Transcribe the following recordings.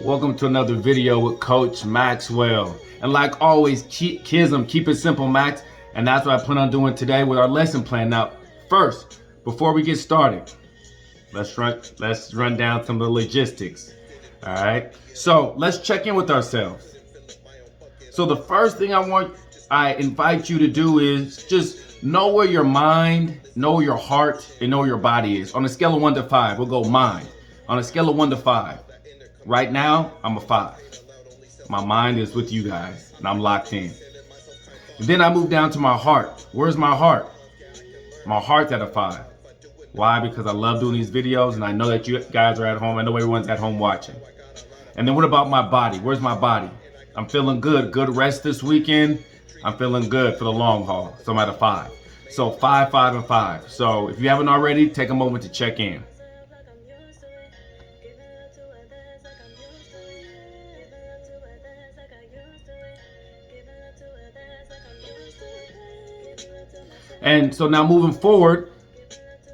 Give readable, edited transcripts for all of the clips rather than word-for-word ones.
Welcome to another video with Coach Maxwell. And like always, kids, keep it simple, Max. And that's what I plan on doing today with our lesson plan. Now, first, before we get started, let's run down some of the logistics. All right. So let's check in with ourselves. So the first thing I invite you to do is just know where your mind, know your heart, and know your body is. On a scale of 1 to 5, we'll go mind. On a scale of 1 to 5. Right now, I'm a 5. My mind is with you guys, and I'm locked in. And then I move down to my heart. Where's my heart? My heart's at a 5. Why? Because I love doing these videos, and I know that you guys are at home. I know everyone's at home watching. And then what about my body? Where's my body? I'm feeling good. Good rest this weekend. I'm feeling good for the long haul. So I'm at a 5. So 5, 5, and 5. So if you haven't already, take a moment to check in. And so now moving forward,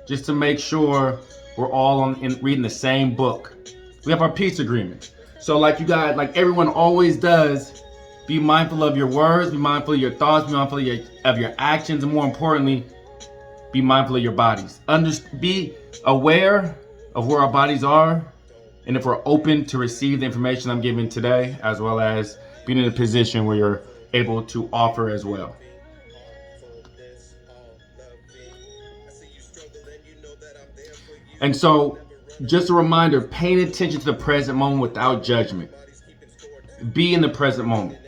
just to make sure we're all reading the same book, we have our peace agreement. So like you guys, like everyone always does, be mindful of your words, be mindful of your thoughts, be mindful of your actions, and more importantly, be mindful of your bodies. Be aware of where our bodies are, and if we're open to receive the information I'm giving today, as well as being in a position where you're able to offer as well. And so, just a reminder, paying attention to the present moment without judgment. Be in the present moment.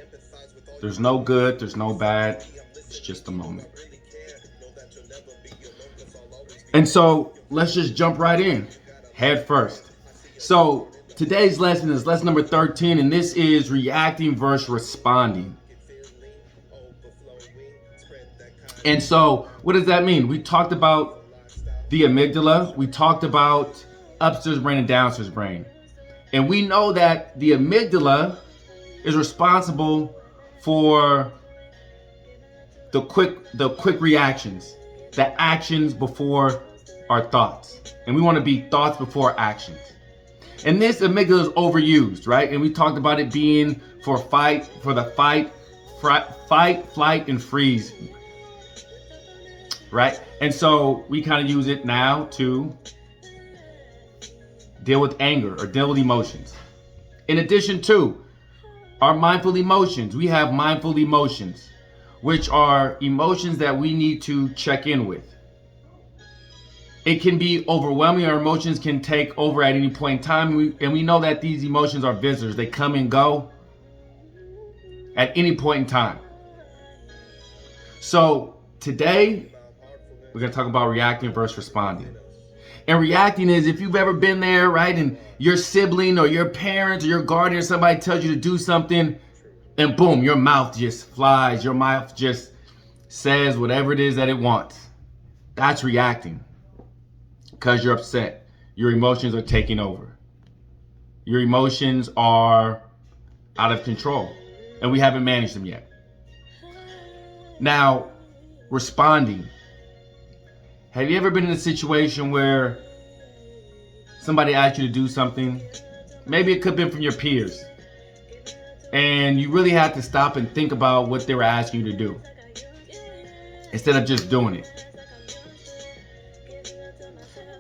There's no good, there's no bad, it's just a moment. And so, let's just jump right in, head first. So, today's lesson is lesson number 13, and this is reacting versus responding. And so, what does that mean? We talked about the amygdala, we talked about upstairs brain and downstairs brain. And we know that the amygdala is responsible for the quick reactions, the actions before our thoughts. And we want to be thoughts before actions. And this amygdala is overused, right? And we talked about it being for the fight, flight, and freeze. Right? And so we kind of use it now to deal with anger or deal with emotions. In addition to our mindful emotions, we have mindful emotions, which are emotions that we need to check in with. It can be overwhelming. Our emotions can take over at any point in time. And we know that these emotions are visitors. They come and go at any point in time. So today, we're going to talk about reacting versus responding. And reacting is if you've ever been there, right, and your sibling or your parents or your guardian or somebody tells you to do something, and boom, your mouth just flies. Your mouth just says whatever it is that it wants. That's reacting because you're upset. Your emotions are taking over. Your emotions are out of control, and we haven't managed them yet. Now, responding. Have you ever been in a situation where somebody asked you to do something? Maybe it could have been from your peers. And you really had to stop and think about what they were asking you to do, instead of just doing it.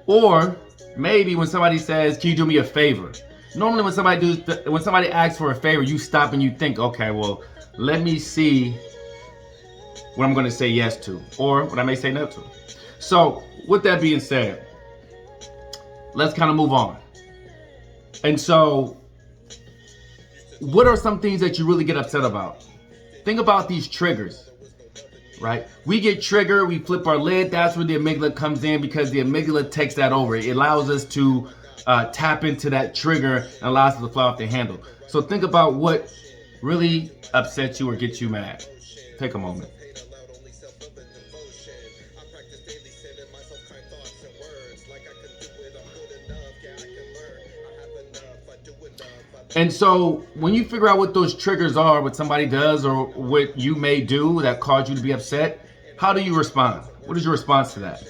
Or maybe when somebody says, "Can you do me a favor?" Normally when somebody asks for a favor, you stop and you think, okay, well, let me see what I'm going to say yes to, or what I may say no to. So, with that being said, let's kind of move on. And so, what are some things that you really get upset about? Think about these triggers, right? We get triggered, we flip our lid, that's where the amygdala comes in, because the amygdala takes that over. It allows us to tap into that trigger and allows us to fly off the handle. So think about what really upsets you or gets you mad. Take a moment. And so when you figure out what those triggers are, what somebody does or what you may do that caused you to be upset, how do you respond? What is your response to that?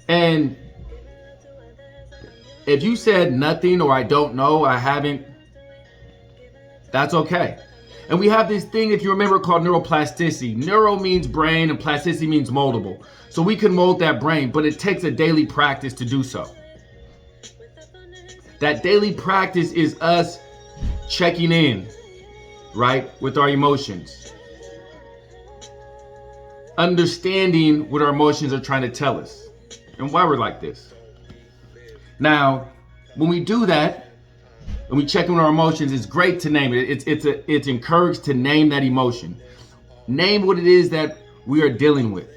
And if you said nothing or I don't know, I haven't, that's okay. And we have this thing, if you remember, called neuroplasticity. Neuro means brain and plasticity means moldable. So we can mold that brain, but it takes a daily practice to do so. That daily practice is us checking in, right, with our emotions. Understanding what our emotions are trying to tell us and why we're like this. Now, when we do that, and we check in with our emotions, it's great to name it. It's encouraged to name that emotion. Name what it is that we are dealing with.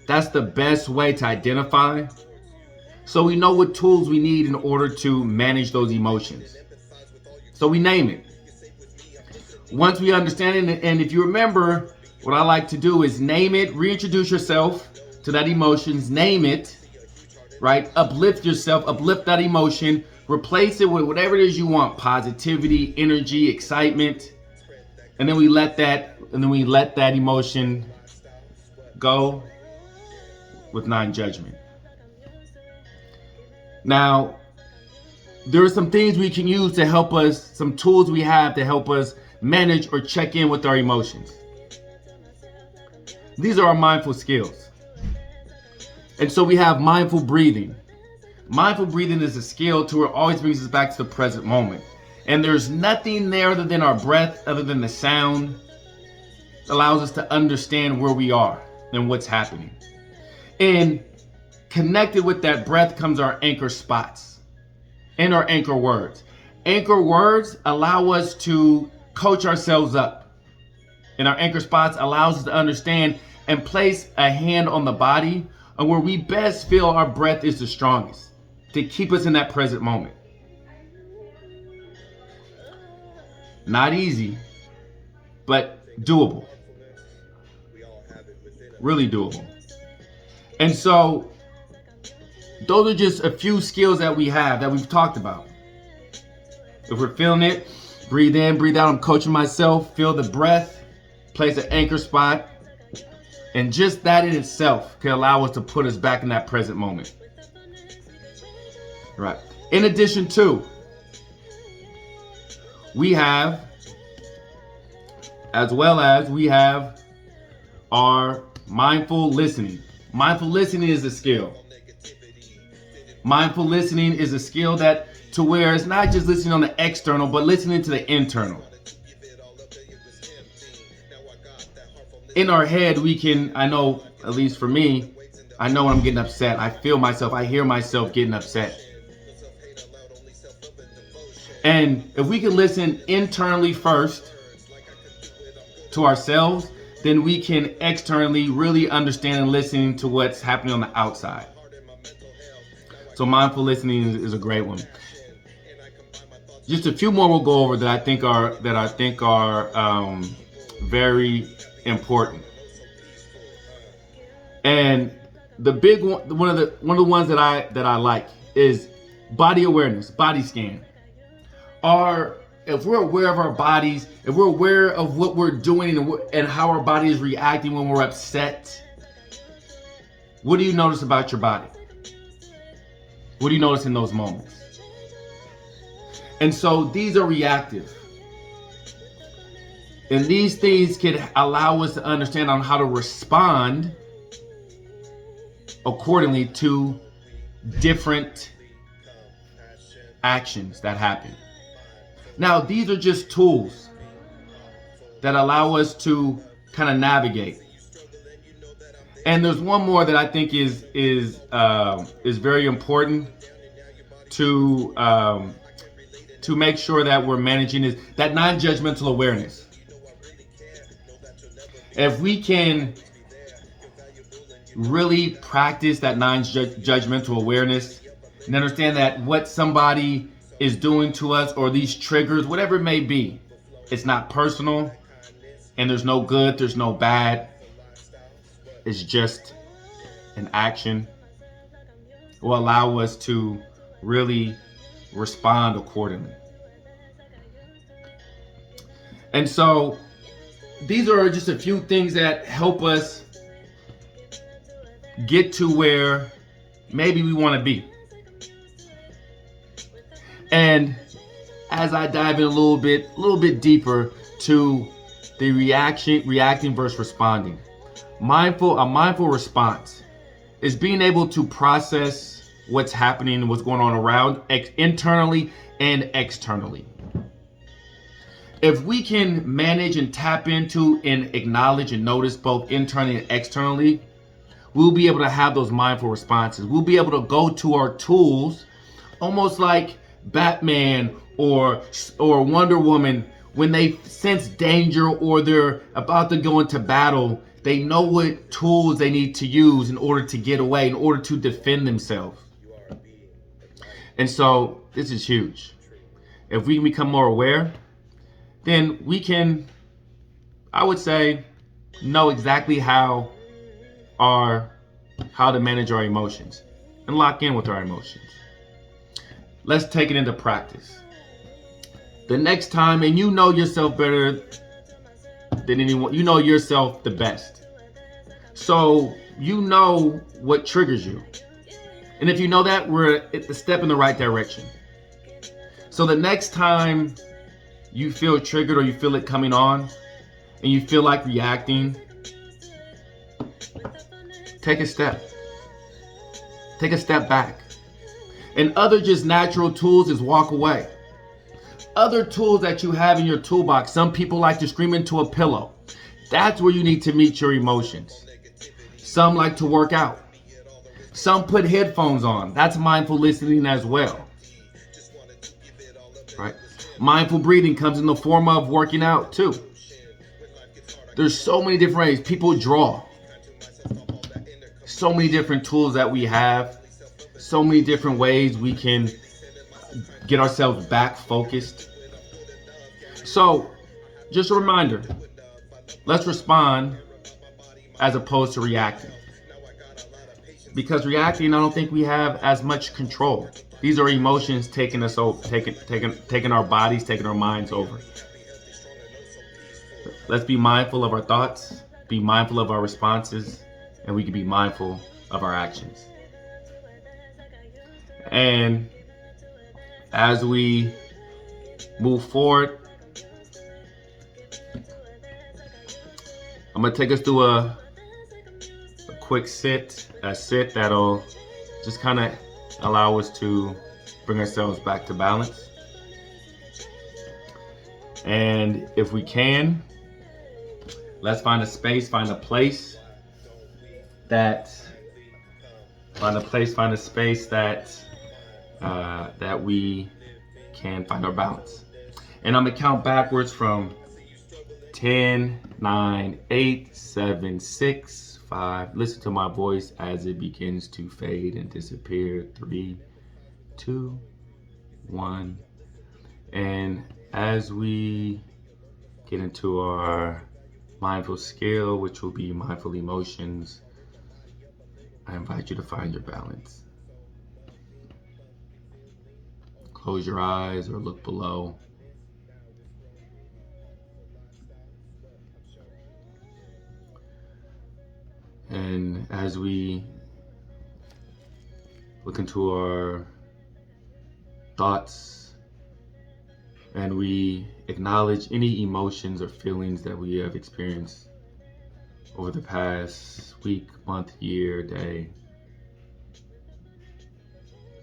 That's the best way to identify. So we know what tools we need in order to manage those emotions. So we name it. Once we understand it, and if you remember, what I like to do is name it, reintroduce yourself to that emotions, name it, right? Uplift yourself, uplift that emotion, replace it with whatever it is you want, positivity, energy, excitement. And then we let that emotion go with non-judgment. Now, there are some things we can use to help us, some tools we have to help us manage or check in with our emotions. These are our mindful skills. And so we have mindful breathing. Mindful breathing is a skill to where it always brings us back to the present moment. And there's nothing there other than our breath, other than the sound, that allows us to understand where we are and what's happening. And connected with that breath comes our anchor spots and our anchor words. Anchor words allow us to coach ourselves up. And our anchor spots allows us to understand and place a hand on the body and where we best feel our breath is the strongest, to keep us in that present moment. Not easy, but doable. Really doable. And so those are just a few skills that we have that we've talked about. If we're feeling it, breathe in, breathe out. I'm coaching myself, feel the breath, place an anchor spot. And just that in itself can allow us to put us back in that present moment. Right. In addition to, we have our mindful listening. Mindful listening is a skill. Mindful listening is a skill that to where it's not just listening on the external, but listening to the internal. In our head, we can, I know, at least for me, I know when I'm getting upset. I feel myself, I hear myself getting upset. And if we can listen internally first to ourselves, then we can externally really understand and listen to what's happening on the outside. So mindful listening is a great one. Just a few more we'll go over that I think are very important. And the big one of the ones that I like is body awareness, body scan. If we're aware of our bodies, if we're aware of what we're doing and how our body is reacting when we're upset, what do you notice about your body? What do you notice in those moments? And so these are reactive. And these things can allow us to understand on how to respond accordingly to different actions that happen. Now, these are just tools that allow us to kind of navigate. And there's one more that I think is very important to make sure that we're managing is that non-judgmental awareness. If we can really practice that non-judgmental awareness and understand that what somebody is doing to us or these triggers, whatever it may be, it's not personal and there's no good, there's no bad. is just an action, will allow us to really respond accordingly. And so these are just a few things that help us get to where maybe we want to be. And as I dive in a little bit deeper to the reacting versus responding. A mindful response is being able to process what's happening, what's going on around internally and externally. If we can manage and tap into and acknowledge and notice both internally and externally, we'll be able to have those mindful responses. We'll be able to go to our tools, almost like Batman or Wonder Woman, when they sense danger or they're about to go into battle, they know what tools they need to use in order to get away, in order to defend themselves. And so this is huge. If we can become more aware, then we can, I would say, know exactly how to manage our emotions and lock in with our emotions. Let's take it into practice. The next time, and you know yourself better than anyone, you know yourself the best. So you know what triggers you. And if you know that, we're at the step in the right direction. So the next time you feel triggered or you feel it coming on and you feel like reacting, take a step. Take a step back. And other just natural tools is walk away. Other tools that you have in your toolbox, some people like to scream into a pillow. That's where you need to meet your emotions. Some like to work out. Some put headphones on. That's mindful listening as well. Right? Mindful breathing comes in the form of working out too. There's so many different ways. People draw. So many different tools that we have. So many different ways we can get ourselves back focused. So, just a reminder, let's respond as opposed to reacting. Because reacting, I don't think we have as much control. These are emotions taking us over, taking our bodies, taking our minds over. Let's be mindful of our thoughts, be mindful of our responses, and we can be mindful of our actions. And as we move forward, I'm going to take us through a quick sit that'll just kind of allow us to bring ourselves back to balance. And if we can, let's find a space, find a space that we can find our balance. And I'm gonna count backwards from 10, 9, 8, 7, 6, 5. Listen to my voice as it begins to fade and disappear. 3, 2, 1. And as we get into our mindful skill, which will be mindful emotions, I invite you to find your balance. Close your eyes or look below. And as we look into our thoughts and we acknowledge any emotions or feelings that we have experienced over the past week, month, year, day,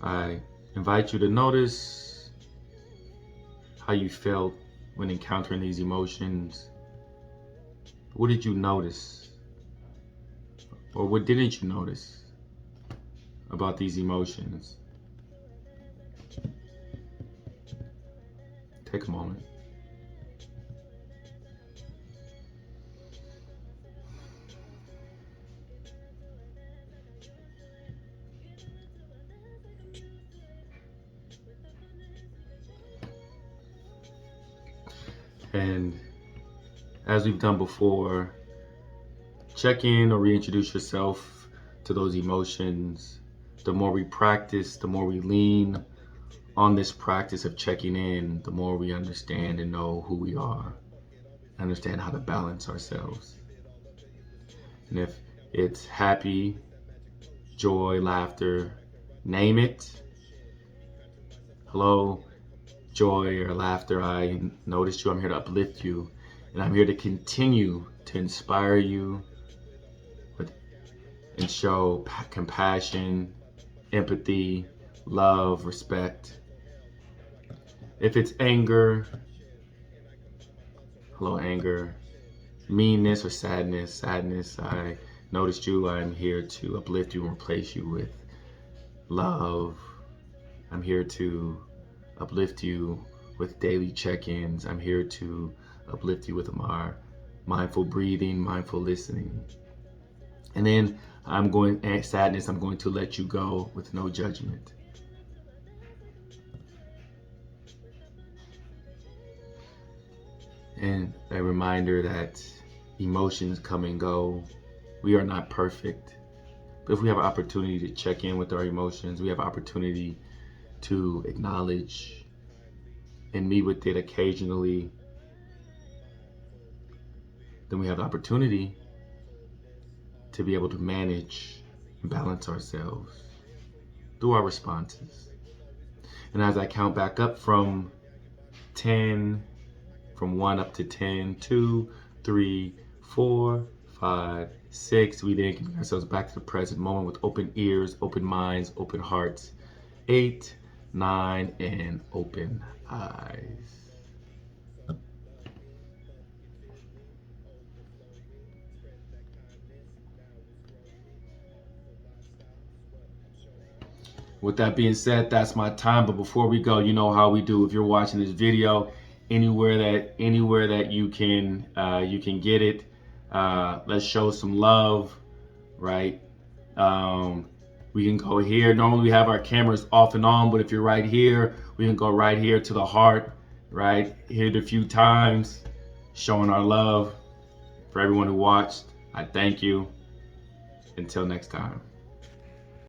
I invite you to notice how you felt when encountering these emotions. What did you notice? Or what didn't you notice about these emotions? Take a moment. And as we've done before, check in or reintroduce yourself to those emotions. The more we practice, the more we lean on this practice of checking in, the more we understand and know who we are, understand how to balance ourselves. And if it's happy, joy, laughter, name it. Hello, joy or laughter, I noticed you. I'm here to uplift you. And I'm here to continue to inspire you and show compassion, empathy, love, respect. If it's anger, hello, anger, meanness or sadness, I noticed you. I'm here to uplift you and replace you with love. I'm here to uplift you with daily check-ins. I'm here to uplift you with our mindful breathing, mindful listening. And then sadness, I'm going to let you go with no judgment. And a reminder that emotions come and go. We are not perfect. But if we have an opportunity to check in with our emotions, we have an opportunity to acknowledge and meet with it occasionally, then we have the opportunity to be able to manage and balance ourselves through our responses. And as I count back up from 10, from 1 up to 10, 2, 3, 4, 5, 6, we then give ourselves back to the present moment with open ears, open minds, open hearts. 8, 9, and open eyes. With that being said, that's my time. But before we go, you know how we do. If you're watching this video, anywhere that you can get it, let's show some love, right? We can go here. Normally we have our cameras off and on, but if you're right here, we can go right here to the heart, right? Hit it a few times, showing our love. For everyone who watched, I thank you. Until next time.